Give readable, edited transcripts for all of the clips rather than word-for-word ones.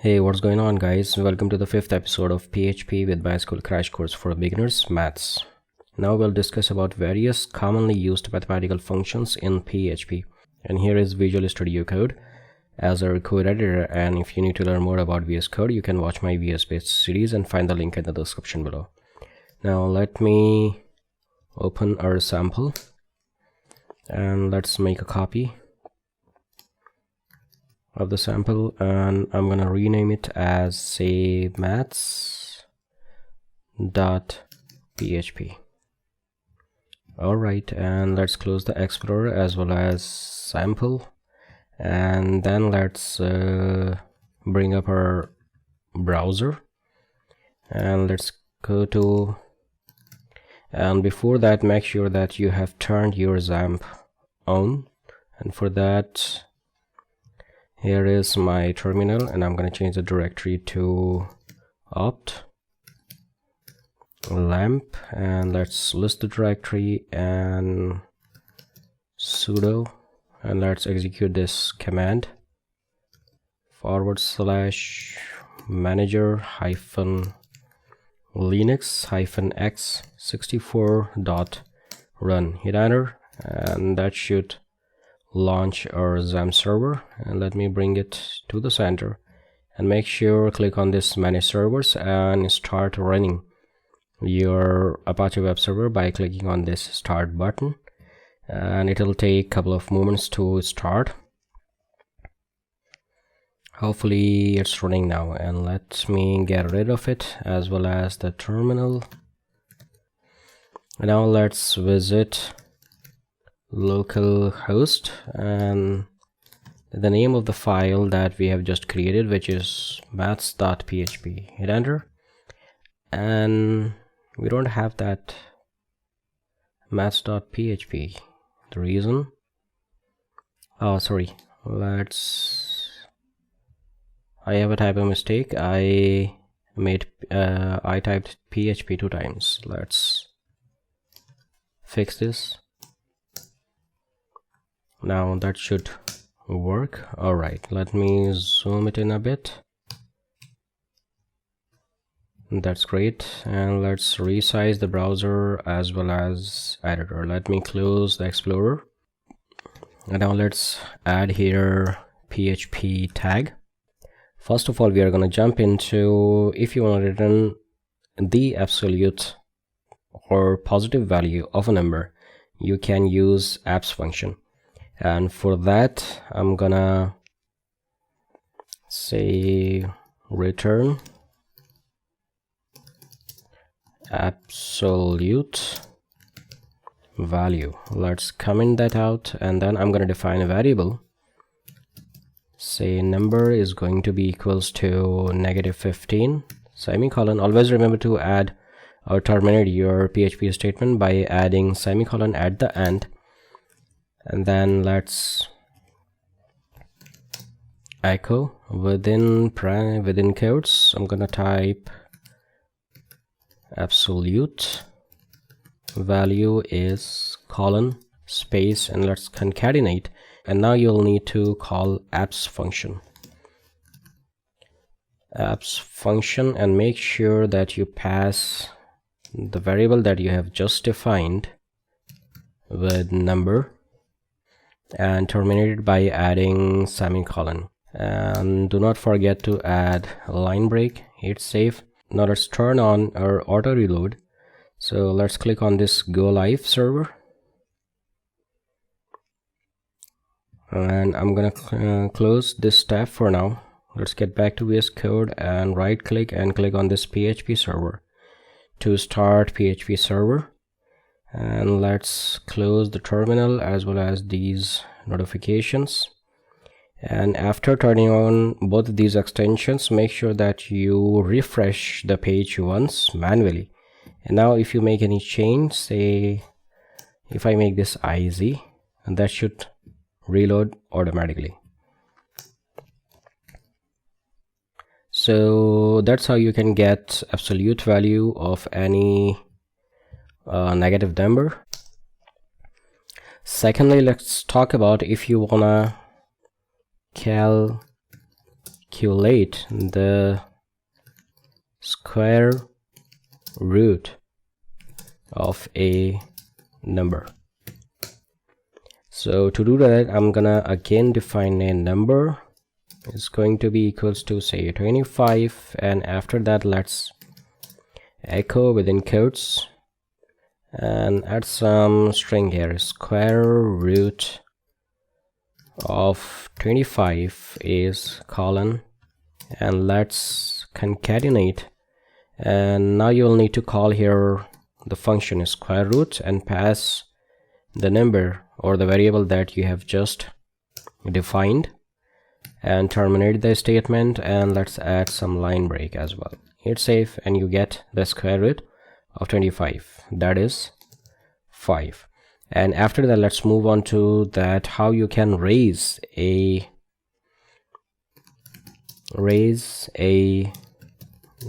Hey, what's going on, guys? Welcome to the 5th episode of PHP with MySQL Crash Course for Beginners Maths. Now we'll discuss about various commonly used mathematical functions in PHP. And here is Visual Studio Code as a code editor, and if you need to learn more about VS Code, you can watch my VS based series and find the link in the description below. Now let me open our sample and let's make a copy of the sample, and I'm gonna rename it as say maths.php. Alright, and let's close the Explorer as well as sample, and then let's bring up our browser and let's go to, and before that make sure that you have turned your XAMPP on, and for that here is my terminal, and I'm going to change the directory to opt lamp, and let's list the directory and sudo, and let's execute this command /manager-linux-x64.run. Hit enter, and that should launch our XAMPP server. And let me bring it to the center, and make sure click on this manage servers and start running your Apache web server by clicking on this start button, and it'll take a couple of moments to start. Hopefully it's running now, and let me get rid of it as well as the terminal. Now let's visit localhost and the name of the file that we have just created, which is maths.php. Hit enter, and we don't have that maths.php. The reason, I have a typo mistake. I typed PHP 2 times. Let's fix this. Now that should work. Alright, let me zoom it in a bit. That's great, and let's resize the browser as well as editor. Let me close the Explorer, and now let's add here PHP tag. First of all, we are going to jump into, if you want to return the absolute or positive value of a number, you can use abs function. And for that, I'm gonna say return absolute value. Let's comment that out, and then I'm gonna define a variable. Say number is going to be equals to -15 semicolon. Always remember to add or terminate your PHP statement by adding semicolon at the end. And then let's echo within quotes. I'm gonna type absolute value is colon space, and let's concatenate. And now you'll need to call abs function, and make sure that you pass the variable that you have just defined with number, and terminate it by adding semicolon. And do not forget to add a line break. Hit save. Now let's turn on our auto reload. So let's click on this go live server, and I'm gonna close this tab for now. Let's get back to VS Code and right click and click on this PHP server to start PHP server. And let's close the terminal as well as these notifications. And after turning on both of these extensions, make sure that you refresh the page once manually. And now if you make any change, say if I make this IZ, and that should reload automatically. So that's how you can get absolute value of any negative number. Secondly, let's talk about if you wanna calculate calculate the square root of a number. So to do that, I'm gonna again define a number. It's going to be equals to say 25, and after that let's echo within quotes and add some string here. Square root of 25 is colon, and let's concatenate. And now you will need to call here the function is square root and pass the number or the variable that you have just defined, and terminate the statement. And let's add some line break as well. Hit save and you get the square root of 25, that is 5. And after that, let's move on to that how you can raise a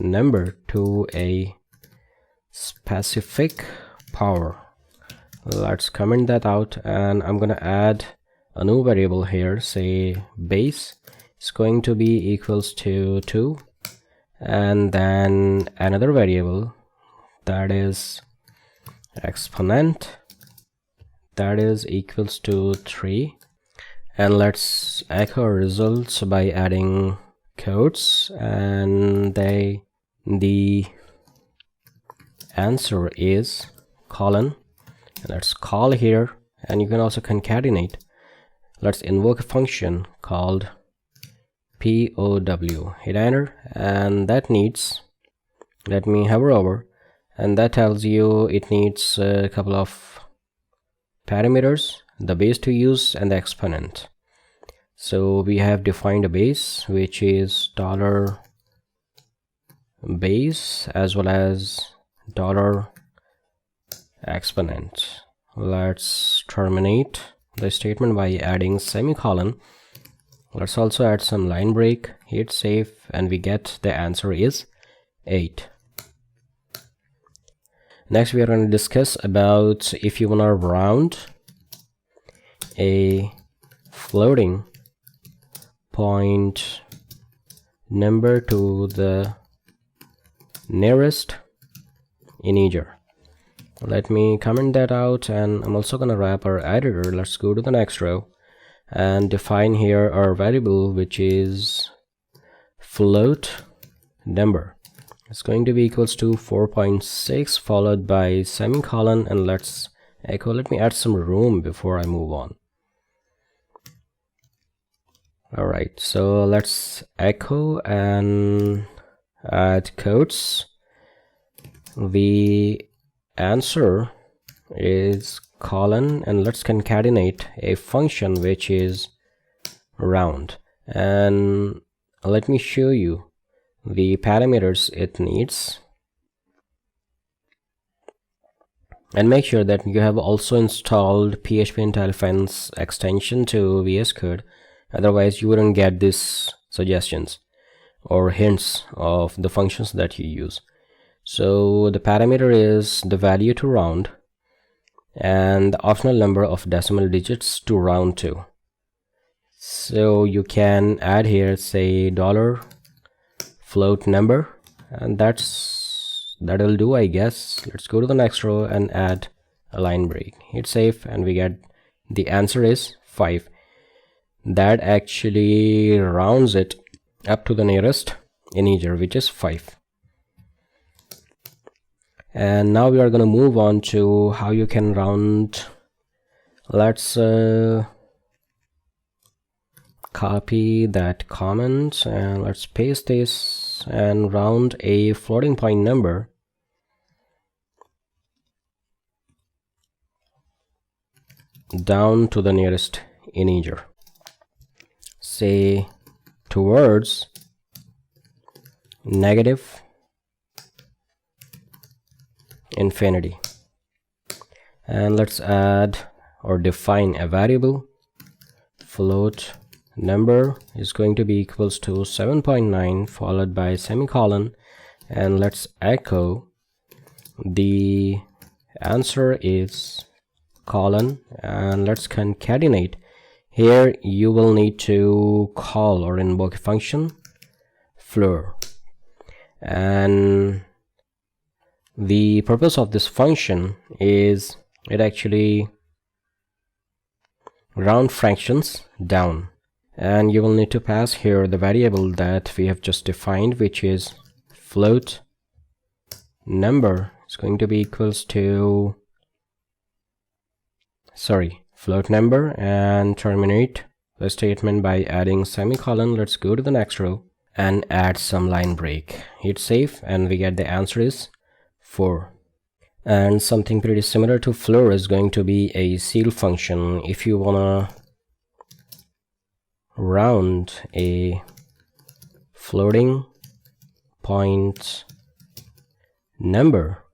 number to a specific power. Let's comment that out, and I'm gonna add a new variable here. Say base is going to be equals to 2, and then another variable that is exponent that is equals to 3. And let's echo results by adding quotes, and the answer is colon. Let's call here, and you can also concatenate. Let's invoke a function called POW. Hit enter, and that needs, let me hover over, and that tells you it needs a couple of parameters, the base to use and the exponent. So we have defined a base which is $base as well as $exponent. Let's terminate the statement by adding semicolon. Let's also add some line break. Hit save, and we get the answer is 8. Next we are going to discuss about if you want to round a floating point number to the nearest integer. Let me comment that out, and I'm also gonna wrap our editor. Let's go to the next row and define here our variable which is float number. It's going to be equals to 4.6 followed by semicolon, and let's echo. Let me add some room before I move on. Alright, so let's echo and add quotes. The answer is colon, and let's concatenate a function which is round, and let me show you the parameters it needs, and make sure that you have also installed PHP IntelliFence extension to VS Code. Otherwise you wouldn't get these suggestions or hints of the functions that you use. So the parameter is the value to round and the optional number of decimal digits to round to. So you can add here say $float number, and that'll do, I guess. Let's go to the next row and add a line break. Hit save, and we get the answer is 5. That actually rounds it up to the nearest integer, which is 5. And now we are going to move on to how you can round. Let's copy that comment and let's paste this and round a floating point number down to the nearest integer, say towards negative infinity. And let's add or define a variable. Float number is going to be equals to 7.9 followed by semicolon, and let's echo the answer is colon, and let's concatenate. Here you will need to call or invoke a function floor. And the purpose of this function is it actually round fractions down, and you will need to pass here the variable that we have just defined, which is float number is going to be equals to float number, and terminate the statement by adding semicolon. Let's go to the next row and add some line break. Hit save, and we get the answer is 4. And something pretty similar to floor is going to be a ceil function. If you wanna round a floating point number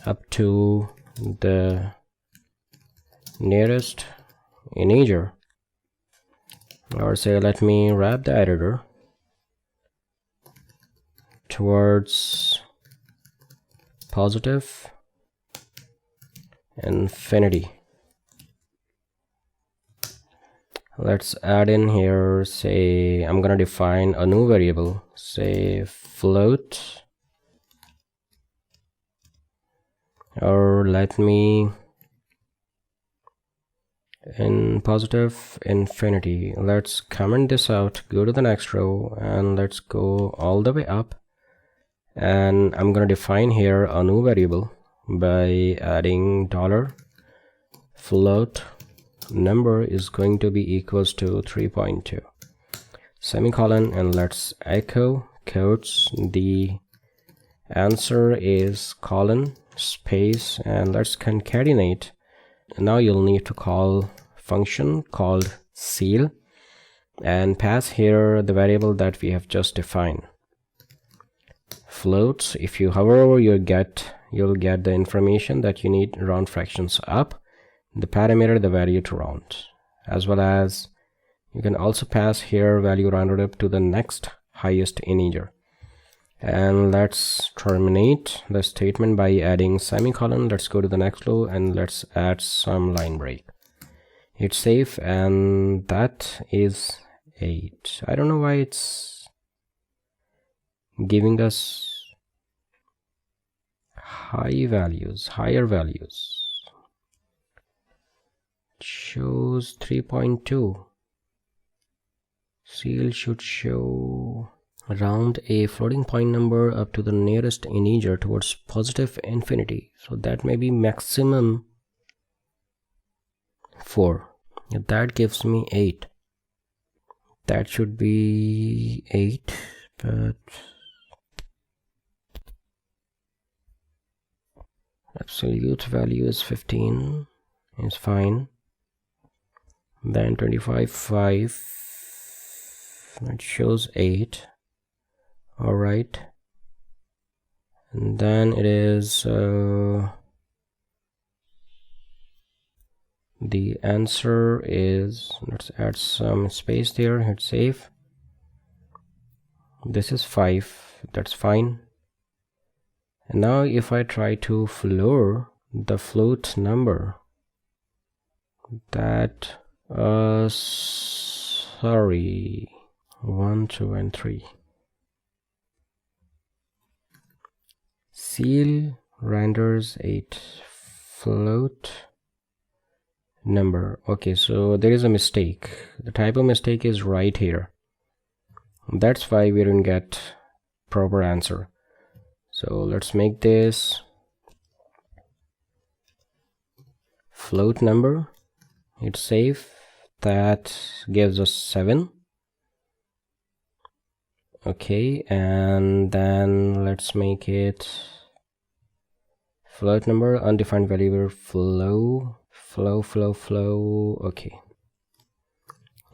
up to the nearest integer, or say, let me wrap the editor towards positive infinity. Let's add in here, say, I'm gonna define a new variable, say float, or let me in positive infinity. Let's comment this out, go to the next row, and let's go all the way up, and I'm gonna define here a new variable by adding $float number is going to be equals to 3.2 semicolon, and let's echo quotes. The answer is colon space, and let's concatenate. Now you'll need to call function called ceil and pass here the variable that we have just defined, floats. If you hover over, you'll get the information that you need round fractions up, the parameter, the value to round, as well as you can also pass here value rounded up to the next highest integer. And let's terminate the statement by adding semicolon. Let's go to the next row and let's add some line break. Hit save, and that is 8. I don't know why it's giving us higher values. It shows 3.2. Ceil should show round a floating point number up to the nearest integer towards positive infinity. So that may be maximum 4. That gives me 8. That should be 8, but absolute value is 15. It's fine. Then 25.5. It shows 8. Alright, and then it is the answer is, let's add some space there, hit save. This is 5, that's fine. And now if I try to floor the float number, that 1, 2, and 3. Ceil renders 8 float number. Okay, so there is a mistake. The typo mistake is right here. That's why we didn't get proper answer. So let's make this float number. Hit save. That gives us 7. Okay, and then let's make it float number, undefined variable, flow. Okay,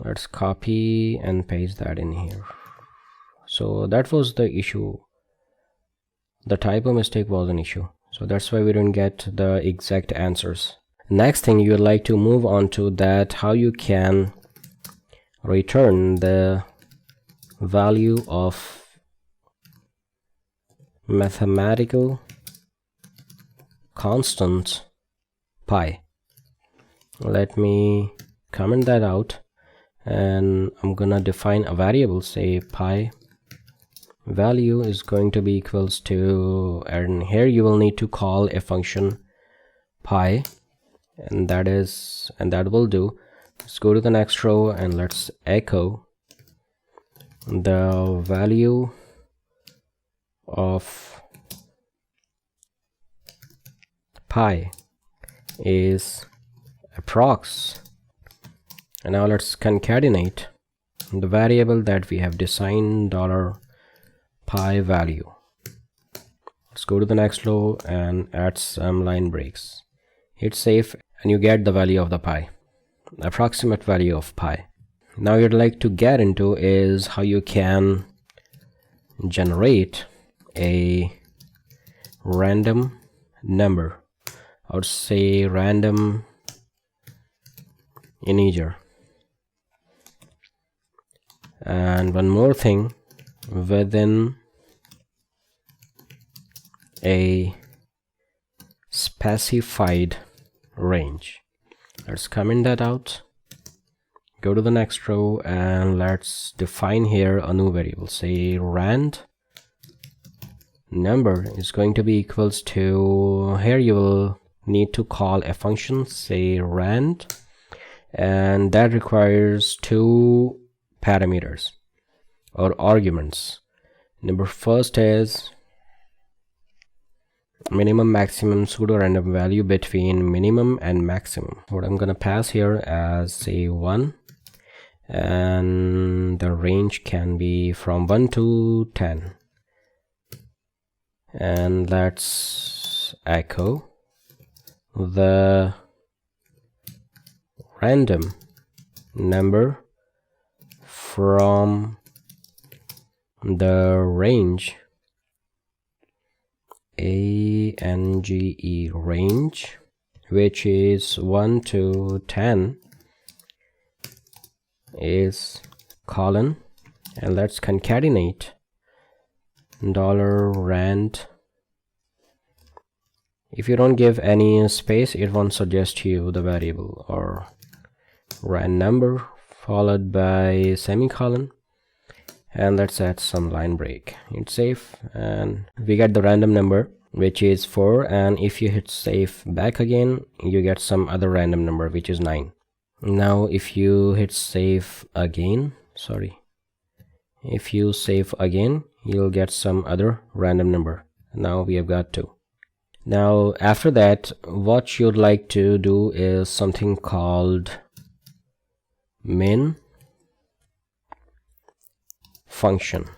let's copy and paste that in here. So that was the issue. The typo mistake was an issue, so that's why we didn't get the exact answers. Next thing, you would like to move on to that, how you can return the value of mathematical constant pi. Let me comment that out, and I'm gonna define a variable, say pi value is going to be equals to, and here you will need to call a function pi, and that will do. Let's go to the next row and let's echo the value of pi is approx, and now let's concatenate the variable that we have defined $pi value. Let's go to the next row and add some line breaks. Hit save and you get the value of the pi, approximate value of pi. Now you'd like to get into is how you can generate a random number. I would say random integer. And one more thing, within a specified range. Let's comment that out. Go to the next row and let's define here a new variable. Say rand number is going to be equals to, here you will need to call a function, say rand, and that requires two parameters or arguments. Number first is minimum maximum pseudo random value between minimum and maximum. What I'm gonna pass here as say 1, and the range can be from 1 to 10. And let's echo the random number from the range ANGE range, which is 1 to 10, is colon, and let's concatenate $rand. If you don't give any space, it won't suggest you the variable, or rand number followed by semicolon, and let's add some line break. Hit save and we get the random number, which is 4, and if you hit save back again, you get some other random number, which is 9. Now if you hit save again, if you save again, you'll get some other random number. Now we have got 2. Now after that, what you'd like to do is something called min function,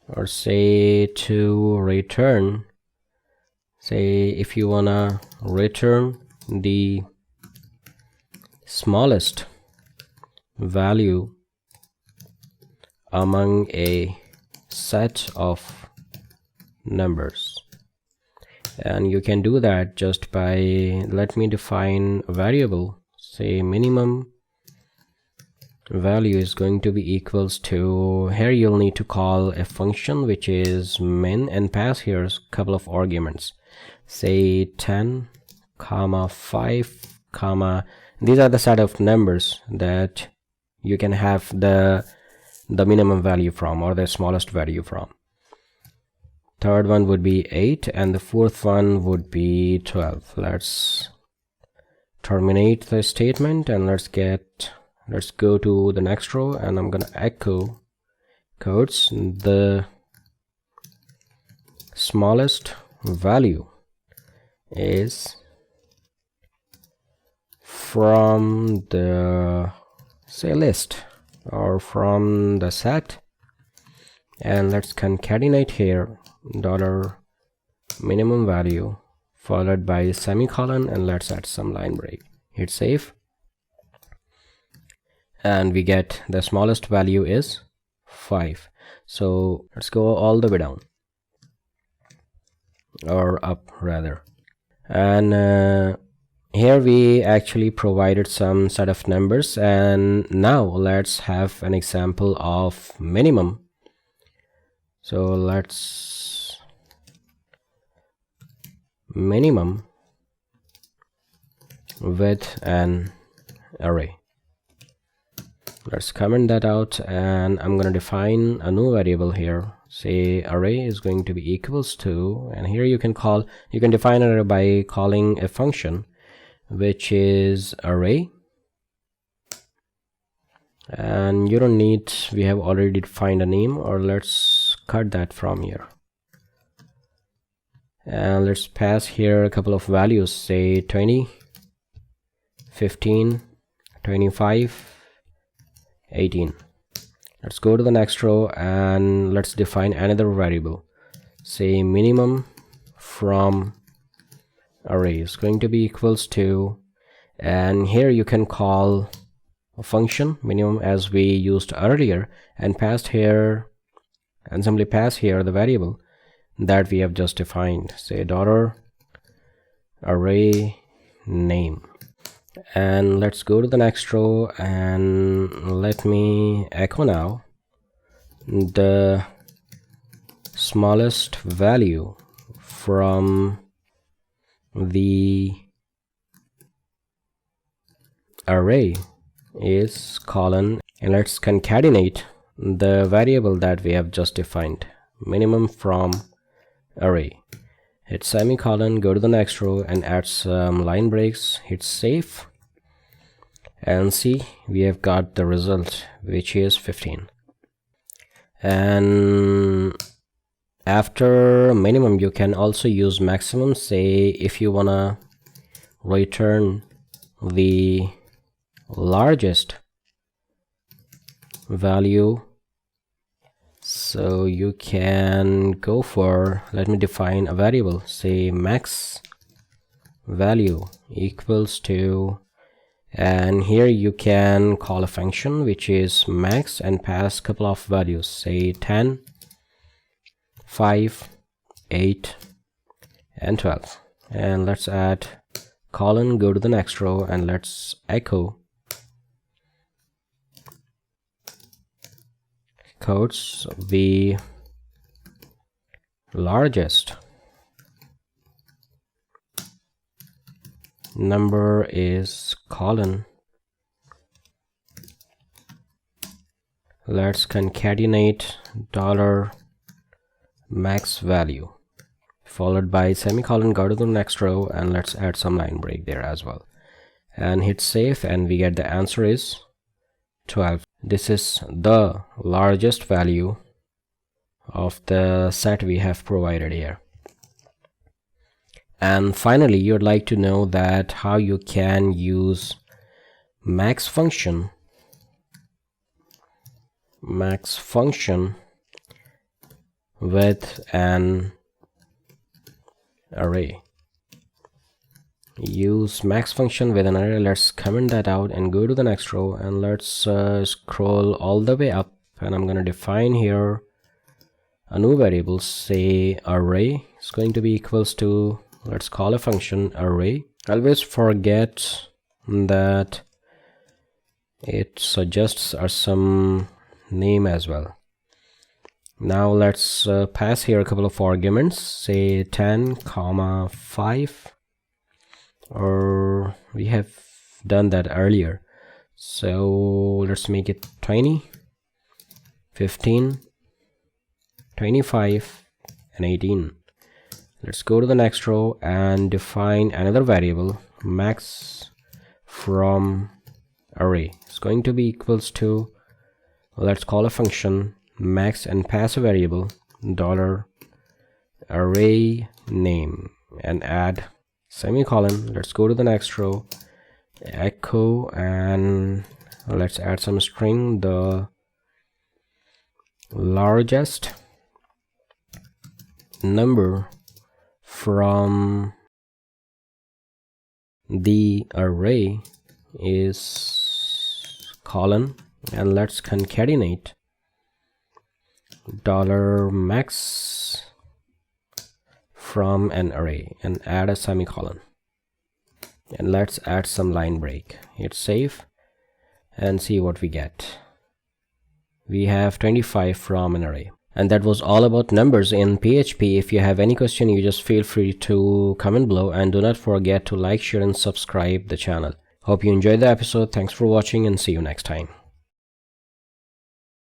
or say to return, say if you wanna return the smallest value among a set of numbers, and you can do that just by, let me define a variable, say minimum value is going to be equals to, here you'll need to call a function which is min, and pass here a couple of arguments, say 10 comma 5 comma, these are the set of numbers that you can have the minimum value from, or the smallest value from. Third one would be 8, and the fourth one would be 12. Let's terminate the statement and let's go to the next row, and I'm gonna echo codes the smallest value is from the say list or from the set, and let's concatenate here $minimum value followed by semicolon, and let's add some line break. Hit save and we get the smallest value is 5. So let's go all the way down, or up rather, and here we actually provided some set of numbers, and now let's have an example of minimum. So let's minimum with an array. Let's comment that out, and I'm going to define a new variable here. Say array is going to be equals to, and here you can define an array by calling a function which is array, and you don't need, we have already defined a name, or let's cut that from here, and let's pass here a couple of values, say 20, 15, 25, 18. Let's go to the next row and let's define another variable, say minimum from array is going to be equals to, and here you can call a function minimum as we used earlier, and passed here, and simply pass here the variable that we have just defined, say $array name. And let's go to the next row and let me echo now the smallest value from the array is colon, and let's concatenate the variable that we have just defined, minimum from array. Hit semicolon, go to the next row and add some line breaks, hit save, and see we have got the result, which is 15. And after minimum you can also use maximum. Say if you wanna return the largest value, so you can go for, let me define a variable, say max value equals to, and here you can call a function which is max and pass a couple of values, say 10, 5, 8 and 12, and let's add colon, go to the next row and let's echo codes the largest number is colon, let's concatenate $max value followed by semicolon, go to the next row and let's add some line break there as well, and hit save, and we get the answer is 12. This is the largest value of the set we have provided here. And finally, you'd like to know that how you can use max function with an array. Use max function with an array. Let's comment that out and go to the next row and let's scroll all the way up, and I'm going to define here a new variable, say array is going to be equals to, let's call a function array. Always forget that it suggests some name as well. Now let's pass here a couple of arguments, say 10, 5, or we have done that earlier, so let's make it 20, 15, 25 and 18. Let's go to the next row and define another variable, max from array is going to be equals to, let's call a function max and pass a variable $array name and add semicolon. Let's go to the next row, echo, and let's add some string, the largest number from the array is colon, and let's concatenate $max from an array and add a semicolon, and let's add some line break, hit save and see what we get. We have 25 from an array. And that was all about numbers in PHP. If you have any question, you just feel free to comment below, and do not forget to like, share and subscribe the channel. Hope you enjoyed the episode. Thanks for watching and see you next time.